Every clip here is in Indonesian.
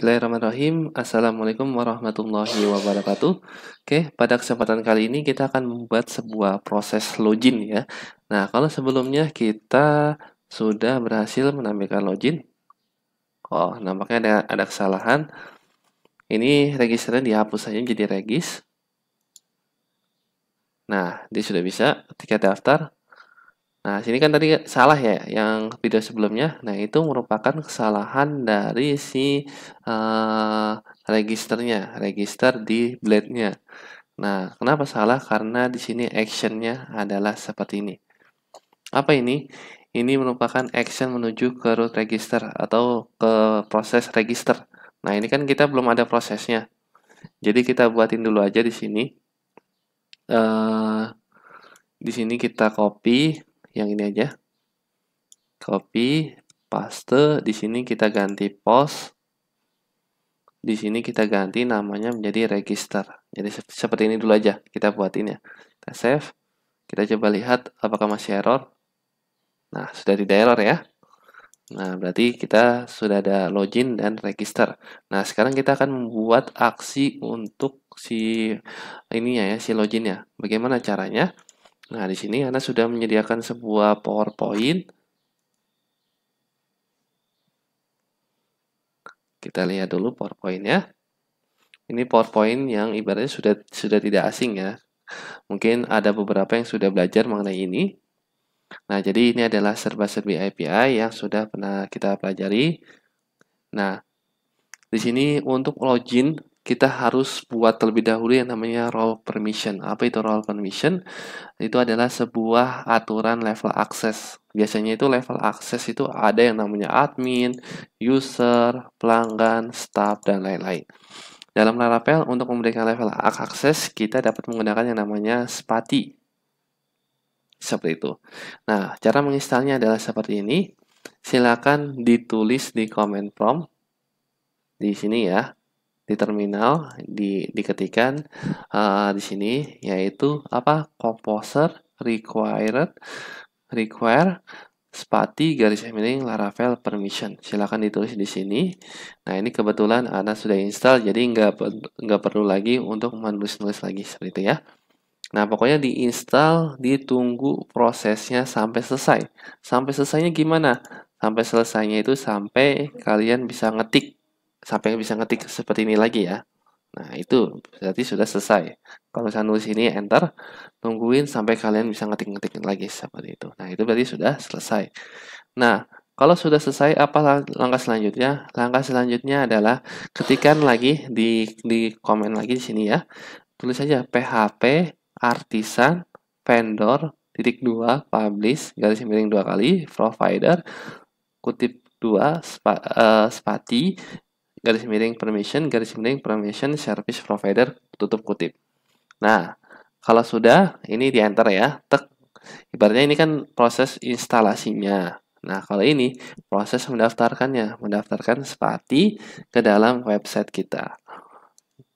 Bismillahirrahmanirrahim. Assalamualaikum warahmatullahi wabarakatuh. Oke, pada kesempatan kali ini kita akan membuat sebuah proses login ya. Nah, kalau sebelumnya kita sudah berhasil menampilkan login. Oh, nampaknya ada kesalahan. Ini registernya dihapus saja jadi regis. Nah, dia sudah bisa ketika daftar. Nah, sini kan tadi salah ya, yang video sebelumnya. Nah, itu merupakan kesalahan dari si registernya, register di blade-nya. Nah, kenapa salah? Karena di sini action-nya adalah seperti ini. Apa ini? Ini merupakan action menuju ke root register atau ke proses register. Nah, ini kan kita belum ada prosesnya. Jadi kita buatin dulu aja di sini. Di sini kita copy yang ini aja. Copy, paste, di sini kita ganti post. Di sini kita ganti namanya menjadi register. Jadi seperti ini dulu aja kita buatin ya. Kita save. Kita coba lihat apakah masih error. Nah, sudah tidak error ya. Nah, berarti kita sudah ada login dan register. Nah, sekarang kita akan membuat aksi untuk si ininya ya, si loginnya. Bagaimana caranya? Nah, di sini Anda sudah menyediakan sebuah PowerPoint. Kita lihat dulu PowerPoint-nya. Ini PowerPoint yang ibaratnya sudah tidak asing ya. Mungkin ada beberapa yang sudah belajar mengenai ini. Nah, jadi ini adalah serba-serbi API yang sudah pernah kita pelajari. Nah, di sini untuk login kita harus buat terlebih dahulu yang namanya role permission. Apa itu role permission? Itu adalah sebuah aturan level akses. Biasanya itu level akses itu ada yang namanya admin, user, pelanggan, staff, dan lain-lain. Dalam Laravel, untuk memberikan level akses, kita dapat menggunakan yang namanya spati. Seperti itu. Nah, cara menginstalnya adalah seperti ini. Silakan ditulis di command prompt. Di sini ya. Di terminal, diketikkan di sini, yaitu apa? Composer require spati garis miring Laravel permission. Silakan ditulis di sini. Nah, ini kebetulan Anda sudah install, jadi nggak perlu lagi untuk menulis-nulis lagi seperti itu ya. Nah, pokoknya diinstal, ditunggu prosesnya sampai selesai. Sampai selesainya gimana? Sampai selesainya itu sampai kalian bisa ngetik. Sampai bisa ngetik seperti ini lagi ya. Nah, itu berarti sudah selesai. Kalau saya nulis ini enter, tungguin sampai kalian bisa ngetik-ngetik lagi seperti itu. Nah, itu berarti sudah selesai. Nah, kalau sudah selesai, apa langkah selanjutnya? Langkah selanjutnya adalah ketikkan lagi di komen lagi di sini ya. Tulis saja PHP artisan vendor titik 2 publish garis miring 2 kali provider kutip 2 spati garis miring permission service provider tutup kutip. Nah, kalau sudah ini di enter ya, tek. Ibaratnya ini kan proses instalasinya. Nah, kalau ini proses mendaftarkannya, mendaftarkan spati ke dalam website kita.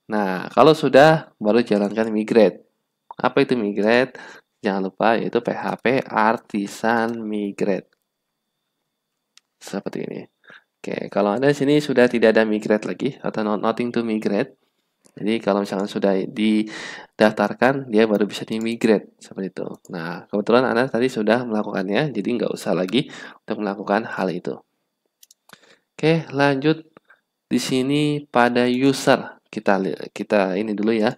Nah, kalau sudah baru jalankan migrate. Apa itu migrate? Jangan lupa yaitu PHP artisan migrate. Seperti ini. Oke, kalau Anda di sini sudah tidak ada migrate lagi atau nothing to migrate. Jadi kalau misalkan sudah didaftarkan, dia baru bisa di-migrate seperti itu. Nah, kebetulan Anda tadi sudah melakukannya, jadi nggak usah lagi untuk melakukan hal itu. Oke, lanjut di sini pada user. Kita ini dulu ya.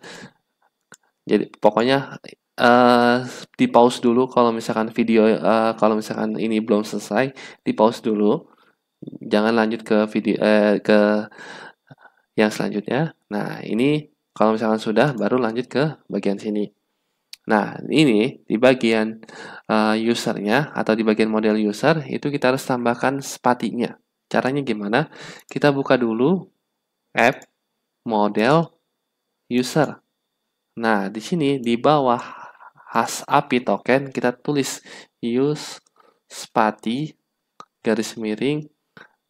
Jadi pokoknya di pause dulu kalau misalkan video kalau misalkan ini belum selesai, di pause dulu. Jangan lanjut ke video ke yang selanjutnya. Nah, ini kalau misalkan sudah baru lanjut ke bagian sini. Nah, ini di bagian usernya atau di bagian model user itu kita harus tambahkan spatinya. Caranya gimana? Kita buka dulu app model user. Nah, di sini di bawah has API token kita tulis use spati garis miring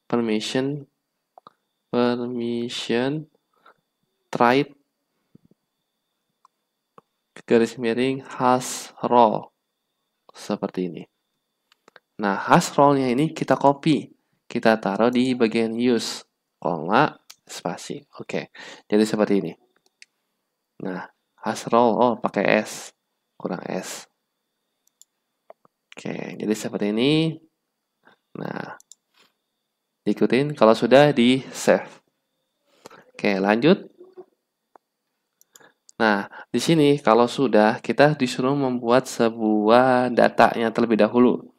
permission try garis miring has role seperti ini. Nah, has role-nya ini kita copy, kita taruh di bagian use, koma spasi. Oke. Jadi seperti ini. Nah, has role, oh pakai S, kurang S. Oke, jadi seperti ini. Nah, ikutin kalau sudah di save. Oke, lanjut. Nah, di sini kalau sudah kita disuruh membuat sebuah datanya terlebih dahulu.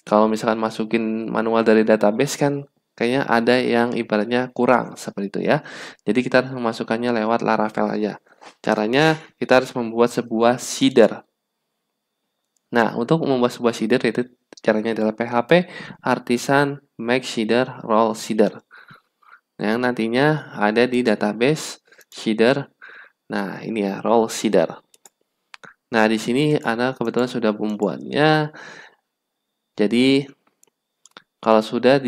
Kalau misalkan masukin manual dari database kan kayaknya ada yang ibaratnya kurang seperti itu ya. Jadi kita harus memasukkannya lewat Laravel aja. Caranya kita harus membuat sebuah seeder. Nah, untuk membuat sebuah seeder itu caranya adalah PHP artisan make seeder role seeder. Nah, yang nantinya ada di database seeder. Nah, ini ya role seeder. Nah, di sini Anda kebetulan sudah membuatnya. Jadi kalau sudah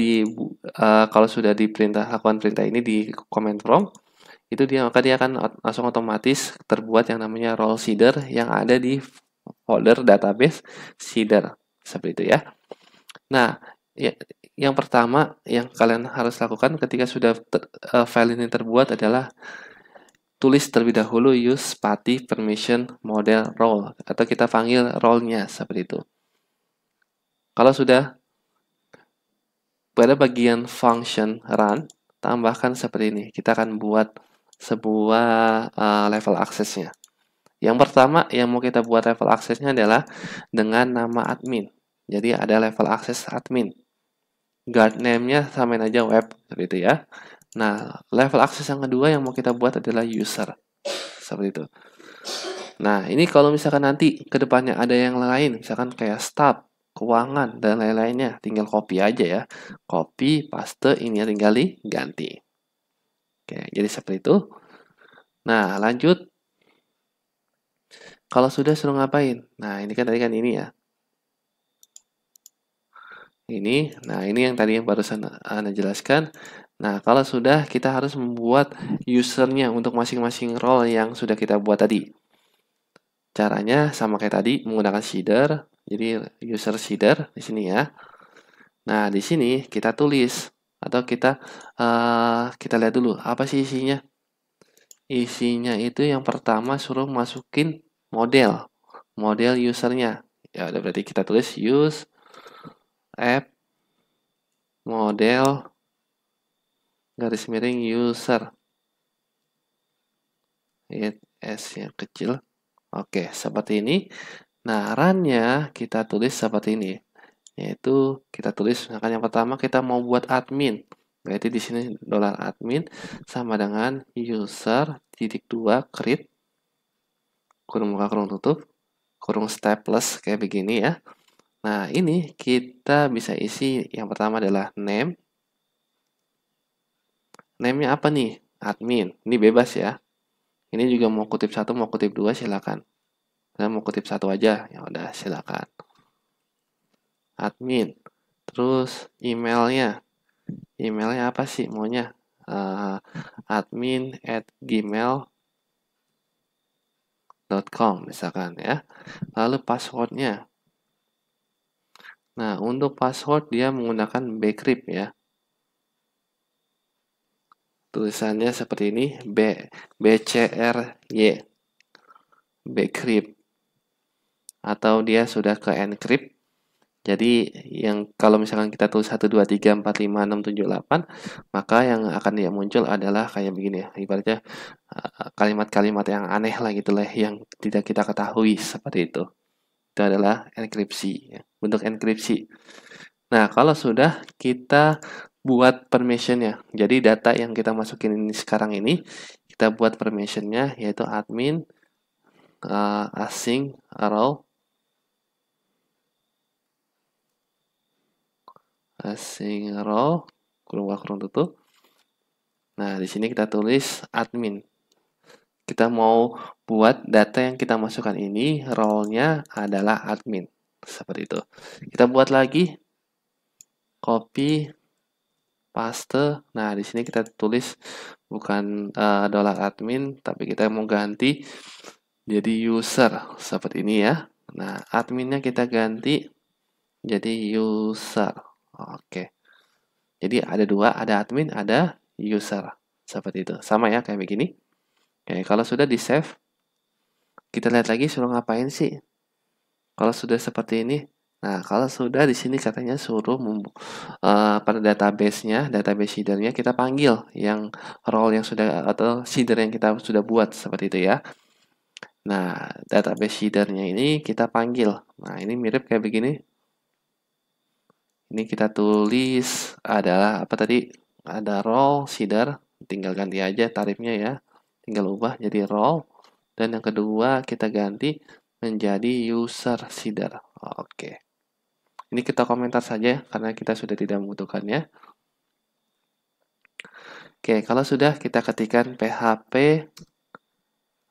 diperintah lakukan perintah ini di command prompt, itu dia akan langsung otomatis terbuat yang namanya role seeder yang ada di folder database seeder seperti itu ya. Nah, yang pertama yang kalian harus lakukan ketika sudah file ini terbuat adalah tulis terlebih dahulu use PATI permission model role atau kita panggil role-nya seperti itu. Kalau sudah pada bagian function run tambahkan seperti ini. Kita akan buat sebuah level aksesnya. Yang pertama yang mau kita buat level aksesnya adalah dengan nama admin. Jadi ada level akses admin. Guard name-nya samain aja web seperti itu ya. Nah, level akses yang kedua yang mau kita buat adalah user. Seperti itu. Nah, ini kalau misalkan nanti ke depannya ada yang lain, misalkan kayak staff, keuangan, dan lain-lainnya, tinggal copy aja ya. Copy, paste, ini tinggal diganti. Oke, jadi seperti itu. Nah, lanjut. Kalau sudah suruh ngapain? Nah, ini kan tadi kan ini ya. Nah ini yang tadi yang barusan Anda jelaskan. Nah, kalau sudah kita harus membuat usernya untuk masing-masing role yang sudah kita buat tadi. Caranya sama kayak tadi menggunakan seeder. Jadi user seeder di sini ya. Nah, di sini kita tulis atau kita lihat dulu apa sih isinya. Isinya itu yang pertama suruh masukin model usernya. Ya udah berarti kita tulis use app model garis miring user S yang kecil. Oke, seperti ini. Nah, run-nya kita tulis seperti ini. Yaitu kita tulis misalkan yang pertama kita mau buat admin. Berarti di sini $admin sama dengan user titik 2 create kurung buka kurung tutup kurung stateless kayak begini ya. Nah, ini kita bisa isi yang pertama adalah name. Name-nya apa nih? Admin. Ini bebas ya. Ini juga mau kutip 1, mau kutip 2 silakan. Saya mau kutip 1 aja, ya udah silakan. Admin. Terus emailnya apa sih maunya? admin@gmail.com misalkan ya. Lalu passwordnya. Nah, untuk password dia menggunakan bcrypt ya. Tulisannya seperti ini, BCRY. Bcrypt. Atau dia sudah ke encrypt. Jadi yang kalau misalkan kita tulis 1 2 3 4 5 6 7 8, maka yang akan dia muncul adalah kayak begini ya. Ibaratnya kalimat-kalimat yang aneh lah gitu lah yang tidak kita ketahui seperti itu. Itu adalah enkripsi ya, bentuk enkripsi. Nah, kalau sudah kita buat permissionnya. Jadi data yang kita masukin ini sekarang ini kita buat permissionnya yaitu admin async role kurung tutup. Nah, di sini kita tulis admin. Kita mau buat data yang kita masukkan ini role-nya adalah admin. Seperti itu. Kita buat lagi copy paste. Nah, di sini kita tulis bukan $admin tapi kita mau ganti jadi user seperti ini ya. Nah, adminnya kita ganti jadi user. Oke. Jadi ada dua, ada admin, ada user. Seperti itu. Sama ya kayak begini. Oke, kalau sudah di save, kita lihat lagi suruh ngapain sih? Kalau sudah seperti ini, nah kalau sudah di sini katanya suruh pada database-nya, database seeder-nya kita panggil yang role yang sudah atau seeder yang kita sudah buat seperti itu ya. Nah, database seeder-nya ini kita panggil. Nah, ini mirip kayak begini. Ini kita tulis adalah apa tadi? Ada role seeder, tinggal ganti aja tarifnya ya. Tinggal ubah jadi role. Dan yang kedua kita ganti menjadi user seeder. Oke. Ini kita komentar saja karena kita sudah tidak membutuhkannya. Oke, kalau sudah kita ketikkan php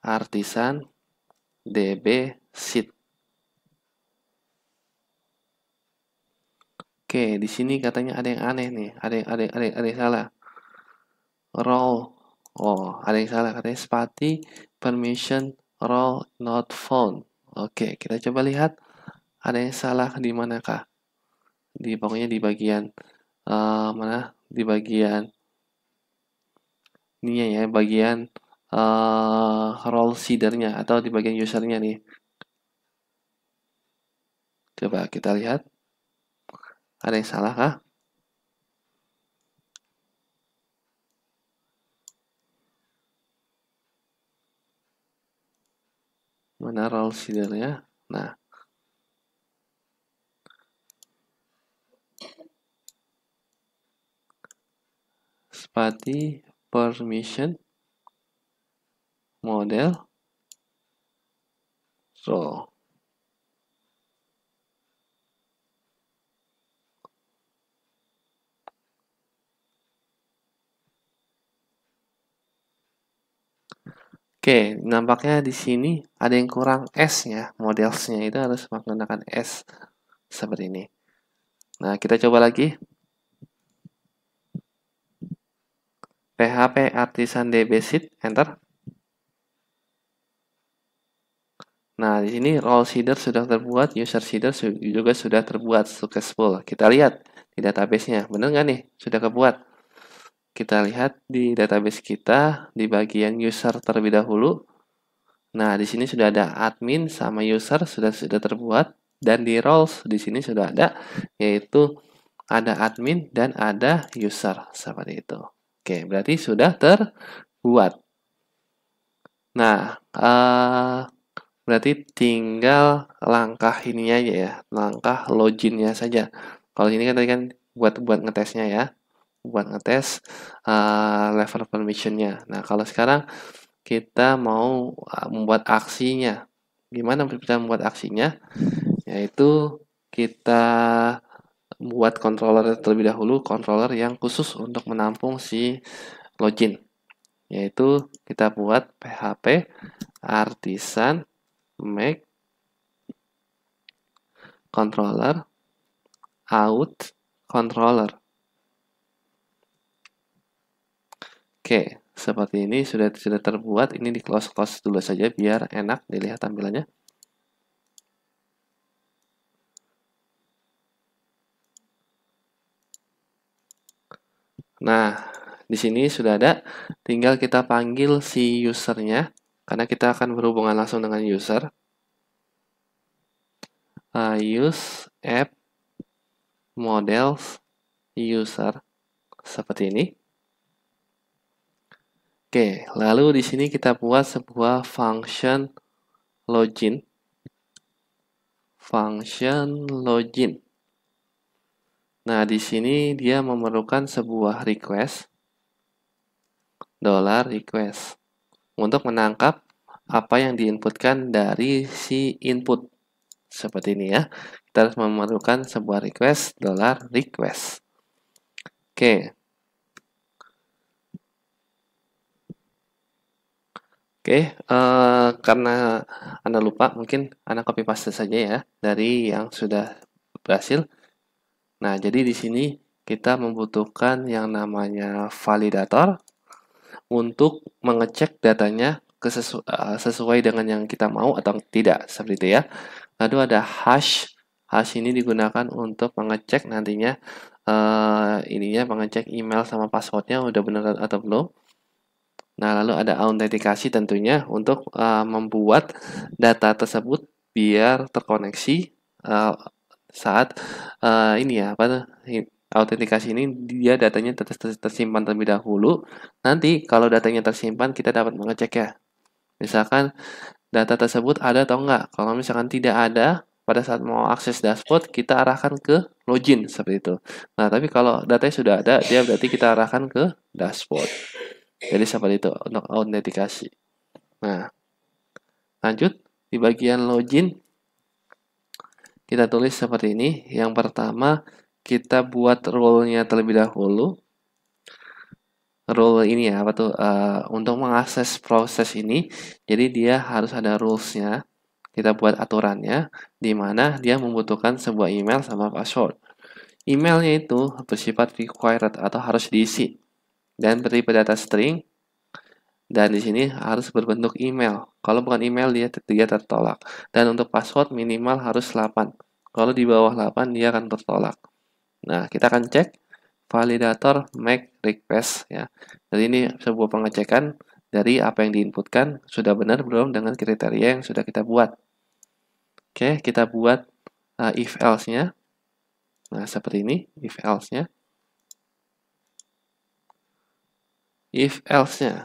artisan db seed. Oke, di sini katanya ada yang aneh nih, ada yang salah. Role, oh ada yang salah katanya Spati permission role not found. Oke, kita coba lihat ada yang salah di manakah? Pokoknya di bagian mana? Di bagian ini ya, bagian role seeder-nya atau di bagian user-nya nih. Coba kita lihat. Ada yang salah kah? Mana role seeder-nya? Nah, Spati permission model role. Oke, nampaknya di sini ada yang kurang S-nya. Modelsnya itu harus menggunakan S seperti ini. Nah, kita coba lagi. PHP artisan db seed, enter. Nah, di sini role seeder sudah terbuat, user seeder juga sudah terbuat successful. Kita lihat di database-nya, benar nggak nih? Sudah kebuat. Kita lihat di database kita di bagian user terlebih dahulu. Nah, di sini sudah ada admin sama user sudah terbuat dan di roles di sini sudah ada yaitu ada admin dan ada user seperti itu. Oke, berarti sudah terbuat. Nah, berarti tinggal langkah ini aja ya, langkah loginnya saja. Kalau ini kan tadi kan buat ngetesnya ya, buat ngetes level permissionnya. Nah, kalau sekarang kita mau membuat aksinya. Gimana kita membuat aksinya? Yaitu kita buat controller terlebih dahulu, controller yang khusus untuk menampung si login. Yaitu kita buat php artisan make controller out controller. Oke, seperti ini sudah terbuat. Ini di close dulu saja biar enak dilihat tampilannya. Nah, di sini sudah ada. Tinggal kita panggil si usernya karena kita akan berhubungan langsung dengan user. Use app models user seperti ini. Oke, lalu di sini kita buat sebuah function login. Function login. Nah, di sini dia memerlukan sebuah request $request untuk menangkap apa yang diinputkan dari si input. Seperti ini ya. Kita harus memerlukan sebuah request $request. Oke. Oke, karena Anda lupa, mungkin Anda copy paste saja ya dari yang sudah berhasil. Nah, jadi di sini kita membutuhkan yang namanya validator untuk mengecek datanya sesuai dengan yang kita mau atau tidak, seperti itu ya. Lalu ada hash. Hash ini digunakan untuk mengecek nantinya mengecek email sama passwordnya udah benar atau belum. Nah, lalu ada autentikasi tentunya untuk membuat data tersebut biar terkoneksi saat ini ya, autentikasi ini dia datanya tersimpan terlebih dahulu. Nanti kalau datanya tersimpan kita dapat mengecek ya. Misalkan data tersebut ada atau enggak. Kalau misalkan tidak ada, pada saat mau akses dashboard kita arahkan ke login seperti itu. Nah, tapi kalau datanya sudah ada, dia berarti kita arahkan ke dashboard. Jadi seperti itu untuk autentikasi. Nah, lanjut di bagian login kita tulis seperti ini. Yang pertama kita buat role-nya terlebih dahulu. Role ini ya apa tuh untuk mengakses proses ini. Jadi dia harus ada rules-nya. Kita buat aturannya di mana dia membutuhkan sebuah email sama password. Emailnya itu bersifat required atau harus diisi dan bertipe data string. Dan di sini harus berbentuk email. Kalau bukan email dia tertolak. Dan untuk password minimal harus 8. Kalau di bawah 8 dia akan tertolak. Nah, kita akan cek validator make request ya. Jadi ini sebuah pengecekan dari apa yang diinputkan sudah benar belum dengan kriteria yang sudah kita buat. Oke, kita buat if else-nya. Nah, seperti ini if else-nya. If else-nya.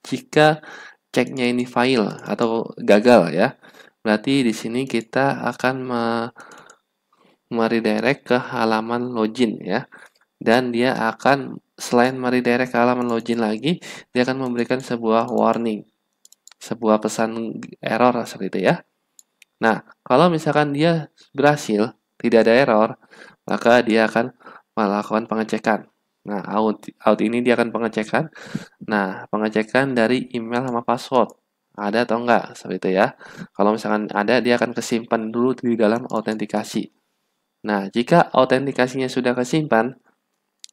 Jika ceknya ini fail atau gagal ya, berarti di sini kita akan meredirect ke halaman login ya. Dan dia akan selain meredirect ke halaman login lagi, dia akan memberikan sebuah warning, sebuah pesan error seperti itu ya. Nah, kalau misalkan dia berhasil, tidak ada error, maka dia akan melakukan pengecekan. Nah, out ini dia akan pengecekan. Nah, pengecekan dari email sama password. Ada atau enggak, seperti itu ya. Kalau misalkan ada, dia akan kesimpan dulu di dalam autentikasi. Nah, jika autentikasinya sudah kesimpan,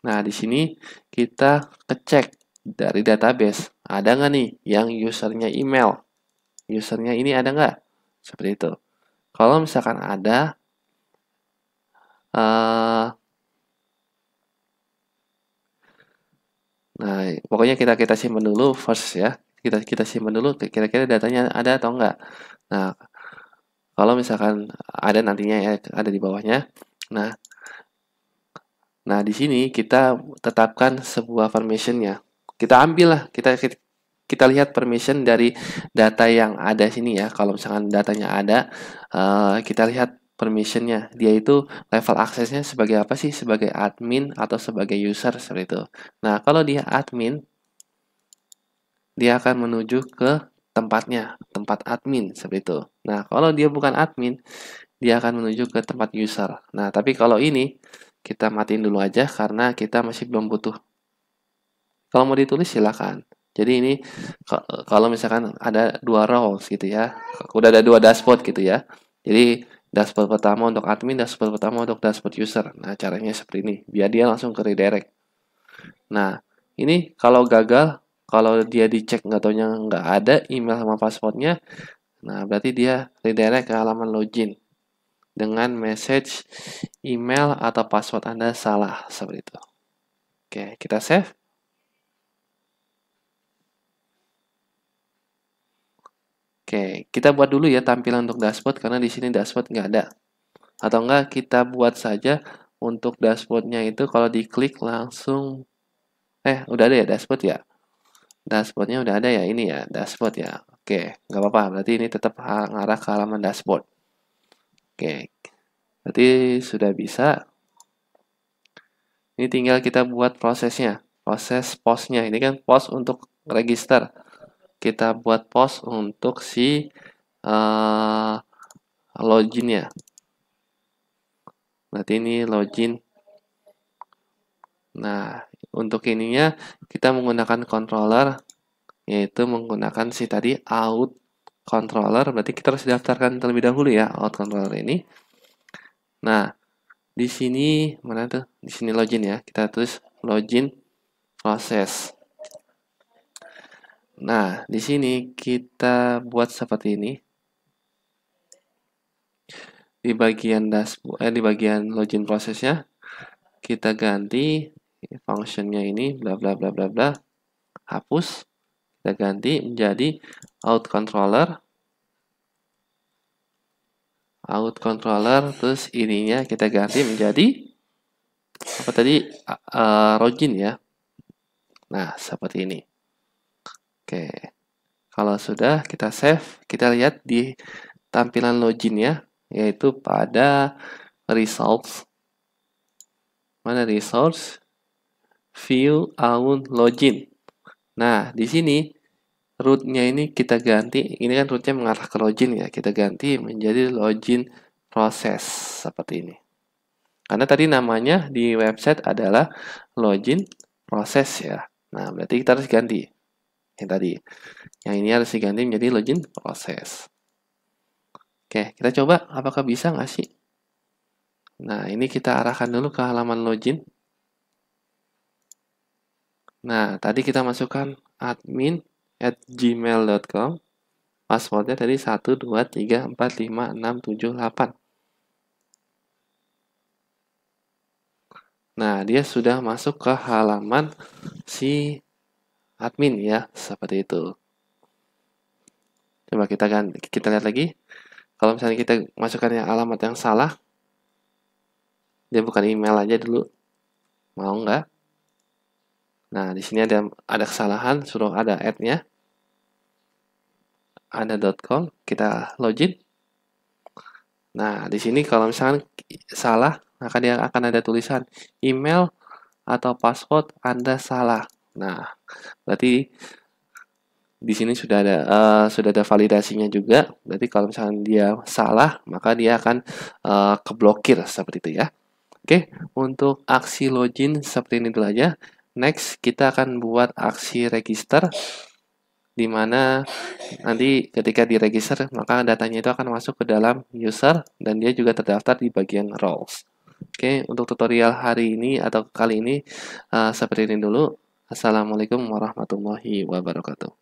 nah di sini kita kecek dari database. Ada nggak nih yang usernya email? Usernya ini ada nggak? Seperti itu. Kalau misalkan ada, nah pokoknya kita simpan dulu first ya. Kita simpan dulu kira-kira datanya ada atau enggak. Nah, kalau misalkan ada nantinya ya ada di bawahnya. Nah, di sini kita tetapkan sebuah permissionnya. Kita ambil lah, kita lihat permission dari data yang ada sini ya. Kalau misalkan datanya ada, kita lihat permissionnya. Dia itu level aksesnya sebagai apa sih? Sebagai admin atau sebagai user seperti itu. Nah, kalau dia admin, dia akan menuju ke tempatnya, tempat admin seperti itu. Nah, kalau dia bukan admin, dia akan menuju ke tempat user. Nah, tapi kalau ini kita matiin dulu aja karena kita masih belum butuh. Kalau mau ditulis silakan. Jadi ini kalau misalkan ada dua roles gitu ya, udah ada dua dashboard gitu ya. Jadi dashboard pertama untuk admin, dashboard pertama untuk dashboard user. Nah, caranya seperti ini, biar dia langsung ke redirect. Nah, ini kalau gagal, kalau dia dicek nggak taunya nggak ada email sama passwordnya, nah berarti dia redirect ke halaman login dengan message email atau password Anda salah seperti itu. Oke, kita save. Oke, kita buat dulu ya tampilan untuk dashboard karena di sini dashboard nggak ada. Atau enggak kita buat saja untuk dashboardnya itu kalau diklik langsung udah ada ya dashboard ya. Dashboardnya udah ada ya ini ya dashboard ya. Oke, nggak apa-apa. Berarti ini tetap ngarah ke halaman dashboard. Oke, berarti sudah bisa. Ini tinggal kita buat prosesnya, proses postnya. Ini kan post untuk register. Kita buat post untuk si loginnya. Berarti ini login. Nah, untuk ininya kita menggunakan controller, yaitu menggunakan si tadi out controller. Berarti kita harus daftarkan terlebih dahulu ya out controller ini. Nah, di sini mana tuh? Di sini login ya. Kita tulis login proses. Nah, di sini kita buat seperti ini. Di bagian dashboard, di bagian login prosesnya, kita ganti functionnya ini, bla bla bla bla bla, hapus. kita ganti menjadi out controller, terus ininya kita ganti menjadi apa tadi, login ya. Nah, seperti ini. Oke, kalau sudah kita save, kita lihat di tampilan login ya, yaitu pada results. Mana results? View own login. Nah, di sini rootnya ini kita ganti, ini kan rootnya mengarah ke login ya, kita ganti menjadi login proses seperti ini. Karena tadi namanya di website adalah login proses ya. Nah, berarti kita harus ganti yang tadi. Yang ini harus diganti menjadi login proses. Oke, kita coba apakah bisa nggak sih? Nah, ini kita arahkan dulu ke halaman login. Nah, tadi kita masukkan admin@gmail.com. Passwordnya tadi 123456778. Nah, dia sudah masuk ke halaman si admin ya, seperti itu. Coba kita lihat lagi. Kalau misalnya kita masukkan yang alamat yang salah, dia bukan email aja dulu. Mau nggak? Nah, di sini ada kesalahan, suruh ada add-nya. Ada .com, kita login. Nah, di sini kalau misalkan salah, maka dia akan ada tulisan email atau password Anda salah. Nah, berarti di sini sudah ada validasinya juga. Berarti kalau misalkan dia salah, maka dia akan keblokir seperti itu ya. Oke, untuk aksi login seperti ini dulu aja. Next, kita akan buat aksi register, di mana nanti ketika diregister, maka datanya itu akan masuk ke dalam user, dan dia juga terdaftar di bagian roles. Oke, untuk tutorial hari ini atau kali ini seperti ini dulu. Assalamualaikum warahmatullahi wabarakatuh.